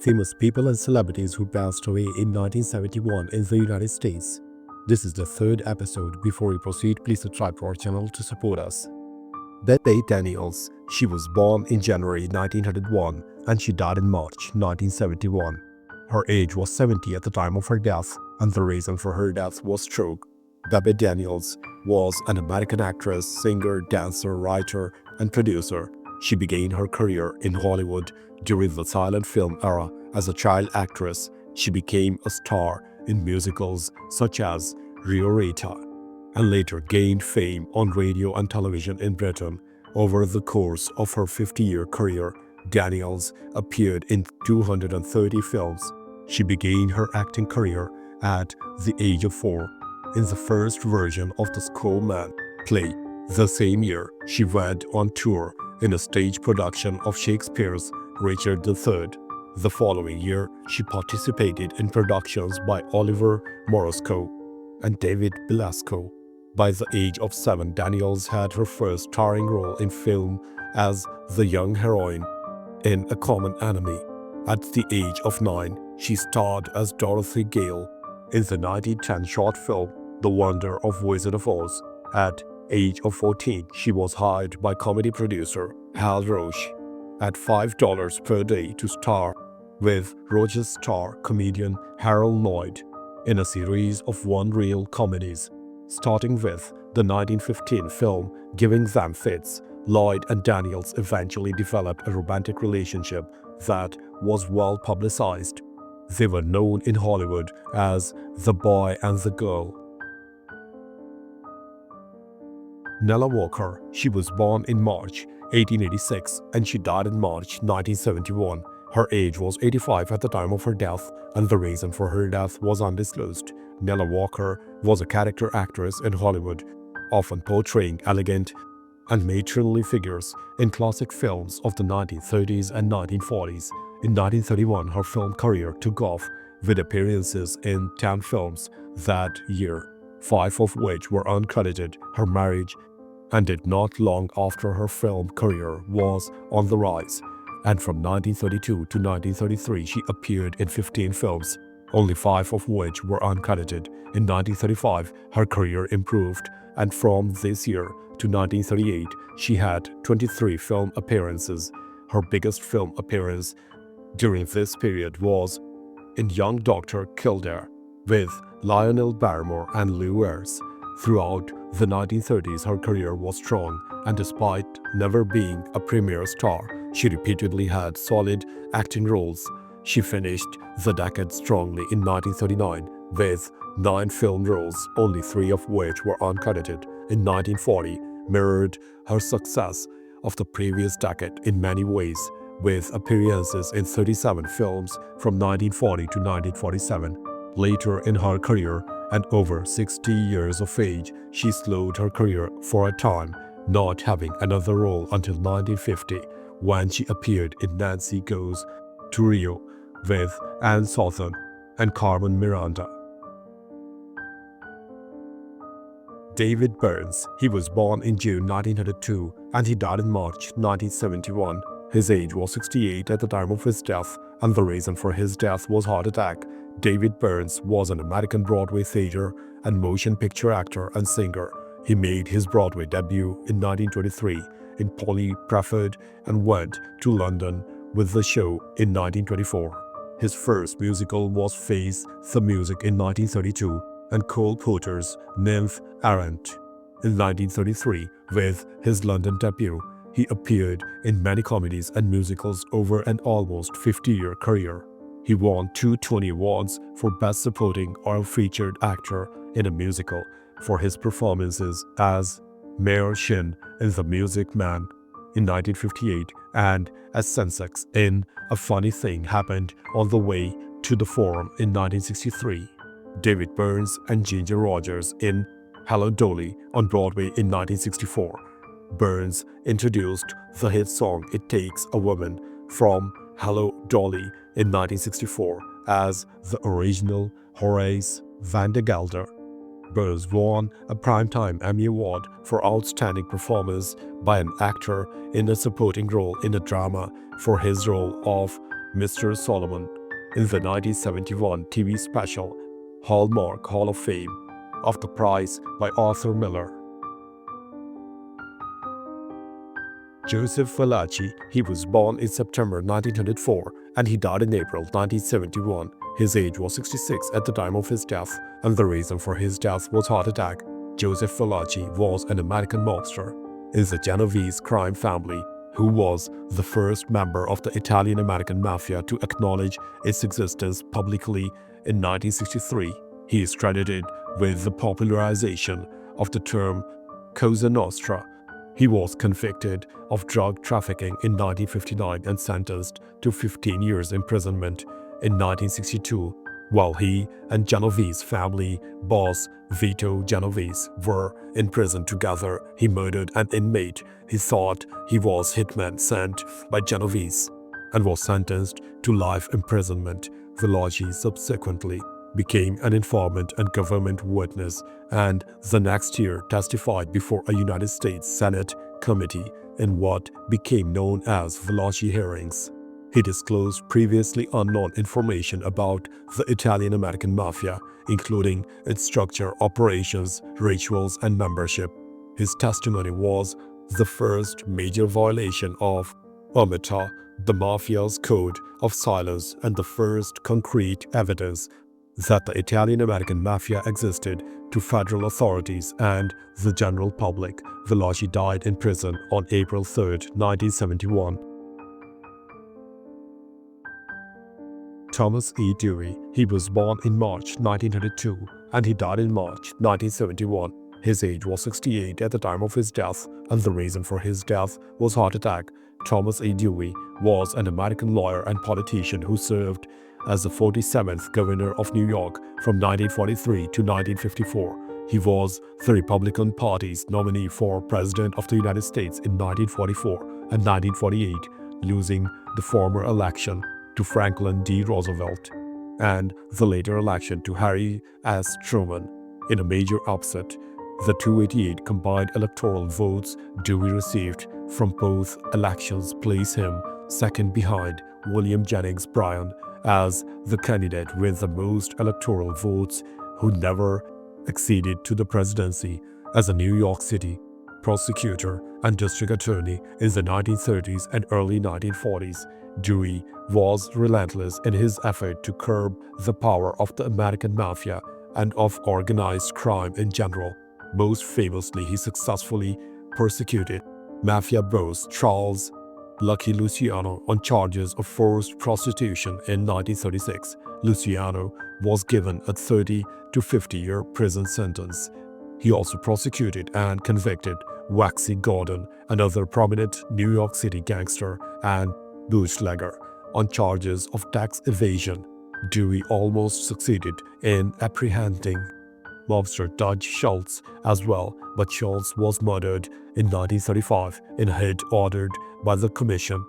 famous people and celebrities who passed away in 1971 in the United States. This is the third episode. Before we proceed, please subscribe to our channel to support us. Bette Daniels. She was born in January 1901 and she died in March 1971. Her age was 70 at the time of her death, and the reason for her death was stroke. Bette Daniels was an American actress, singer, dancer, writer, and producer. She began her career in Hollywood during the silent film era as a child actress. She became a star in musicals such as Rio Rita, and later gained fame on radio and television in Britain. Over the course of her 50-year career, Daniels appeared in 230 films. She began her acting career at the age of 4 in the first version of the Schoolman play. The same year, she went on tour in a stage production of Shakespeare's Richard III. The following year, she participated in productions by Oliver Morosco and David Belasco. By the age of 7, Daniels had her first starring role in film as the young heroine in A Common Enemy. At the age of 9, she starred as Dorothy Gale in the 1910 short film The Wonder of Wizard of Oz. At age of 14, she was hired by comedy producer Hal Roach at $5 per day to star with Roach's star comedian Harold Lloyd in a series of one-reel comedies. Starting with the 1915 film Giving Them Fits, Lloyd and Daniels eventually developed a romantic relationship that was well publicized. They were known in Hollywood as the boy and the girl. Nella Walker. She was born in March 1886 and she died in March 1971. Her age was 85 at the time of her death, and the reason for her death was undisclosed. Nella Walker was a character actress in Hollywood, often portraying elegant and matronly figures in classic films of the 1930s and 1940s. In 1931, her film career took off with appearances in 10 films that year, 5 of which were uncredited. Her marriage ended not long after her film career was on the rise, and from 1932 to 1933 she appeared in 15 films, only 5 of which were uncredited. In 1935, her career improved, and from this year to 1938, she had 23 film appearances. Her biggest film appearance during this period was in Young Dr. Kildare with Lionel Barrymore and Lew Ayres. Throughout the 1930s, her career was strong, and despite never being a premier star, she repeatedly had solid acting roles. She finished the decade strongly in 1939 with 9 film roles, only 3 of which were uncredited. In 1940, mirrored her success of the previous decade in many ways, with appearances in 37 films from 1940 to 1947. Later in her career, and over 60 years of age, she slowed her career for a time, not having another role until 1950, when she appeared in Nancy Goes to Rio with Ann Sothern and Carmen Miranda. David Burns. He was born in June 1902 and he died in March 1971. His age was 68 at the time of his death, and the reason for his death was heart attack. David Burns was an American Broadway theater and motion picture actor and singer. He made his Broadway debut in 1923 in Polly Preferred and went to London with the show in 1924. His first musical was Face the Music in 1932 and Cole Porter's Nymph Errant in 1933. With his London debut, he appeared in many comedies and musicals over an almost 50-year career. He won 2 Tony Awards for Best Supporting or Featured Actor in a Musical for his performances as Mayor Shin in The Music Man in 1958 and as Sensex in A Funny Thing Happened on the Way to the Forum in 1963. David Burns and Ginger Rogers in Hello Dolly on Broadway in 1964. Burns introduced the hit song It Takes a Woman from Hello Dolly in 1964 as the original Horace Van der Gelder. Burns won a Primetime Emmy Award for Outstanding Performance by an Actor in a Supporting Role in a Drama for his role of Mr. Solomon in the 1971 TV special Hallmark Hall of Fame of the Prize by Arthur Miller. Joseph Valachi, he was born in September 1904 and he died in April 1971. His age was 66 at the time of his death, and the reason for his death was heart attack. Joseph Valachi was an American mobster in the Genovese crime family who was the first member of the Italian-American mafia to acknowledge its existence publicly in 1963. He is credited with the popularization of the term Cosa Nostra. He was convicted of drug trafficking in 1959 and sentenced to 15 years imprisonment in 1962. While he and Genovese family boss Vito Genovese were in prison together, he murdered an inmate he thought he was hitman sent by Genovese and was sentenced to life imprisonment. Valachi subsequently became an informant and government witness, and the next year testified before a United States Senate committee in what became known as Valachi hearings. He disclosed previously unknown information about the Italian-American mafia, including its structure, operations, rituals, and membership. His testimony was the first major violation of omertà, the mafia's code of silence, and the first concrete evidence that the Italian-American mafia existed to federal authorities and the general public. Valachi died in prison on April 3, 1971. Thomas E. Dewey, he was born in March 1902 and he died in March 1971. His age was 68 at the time of his death, and the reason for his death was heart attack. Thomas E. Dewey was an American lawyer and politician who served as the 47th governor of New York from 1943 to 1954. He was the Republican Party's nominee for President of the United States in 1944 and 1948, losing the former election to Franklin D. Roosevelt and the later election to Harry S. Truman in a major upset. The 288 combined electoral votes Dewey received from both elections place him second behind William Jennings Bryan as the candidate with the most electoral votes who never acceded to the presidency. As a New York City prosecutor and district attorney in the 1930s and early 1940s, Dewey was relentless in his effort to curb the power of the American mafia and of organized crime in general. Most famously, he successfully persecuted mafia boss Charles Lucky Luciano on charges of forced prostitution in 1936. Luciano was given a 30 to 50-year prison sentence. He also prosecuted and convicted Waxy Gordon, another prominent New York City gangster and bootlegger, on charges of tax evasion. Dewey almost succeeded in apprehending mobster Dutch Schultz as well, but Schultz was murdered in 1935 in a hit ordered by the Commission.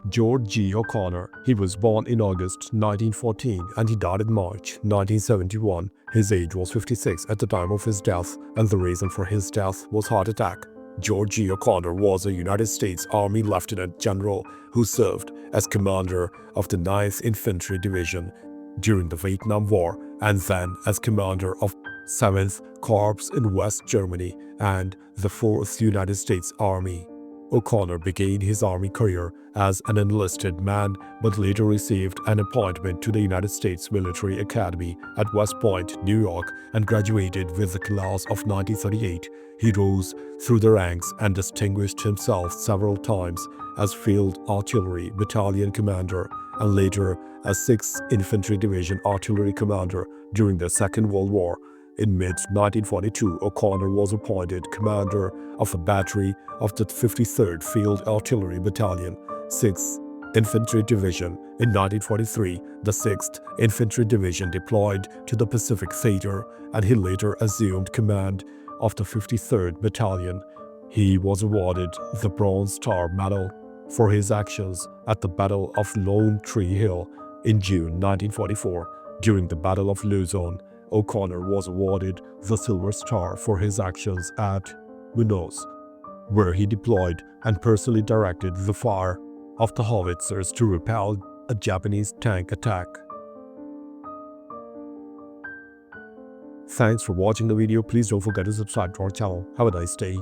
George G. O'Connor, he was born in August 1914 and he died in March 1971. His age was 56 at the time of his death, and the reason for his death was heart attack. George G. O'Connor was a United States Army Lieutenant General who served as commander of the 9th Infantry Division during the Vietnam War and then as commander of 7th Corps in West Germany and the 4th United States Army. O'Connor began his army career as an enlisted man but later received an appointment to the United States Military Academy at West Point, New York, and graduated with the class of 1938. He rose through the ranks and distinguished himself several times as Field Artillery Battalion Commander and later as 6th Infantry Division Artillery Commander during the Second World War. In mid-1942, O'Connor was appointed commander of a battery of the 53rd Field Artillery Battalion, 6th Infantry Division. In 1943, the 6th Infantry Division deployed to the Pacific Theater, and he later assumed command of the 53rd Battalion. He was awarded the Bronze Star Medal for his actions at the Battle of Lone Tree Hill in June 1944. During the Battle of Luzon, O'Connor was awarded the Silver Star for his actions at Munoz. where he deployed and personally directed the fire of the howitzers to repel a Japanese tank attack. Thanks for watching the video. Please don't forget to subscribe to our channel. Have a nice day.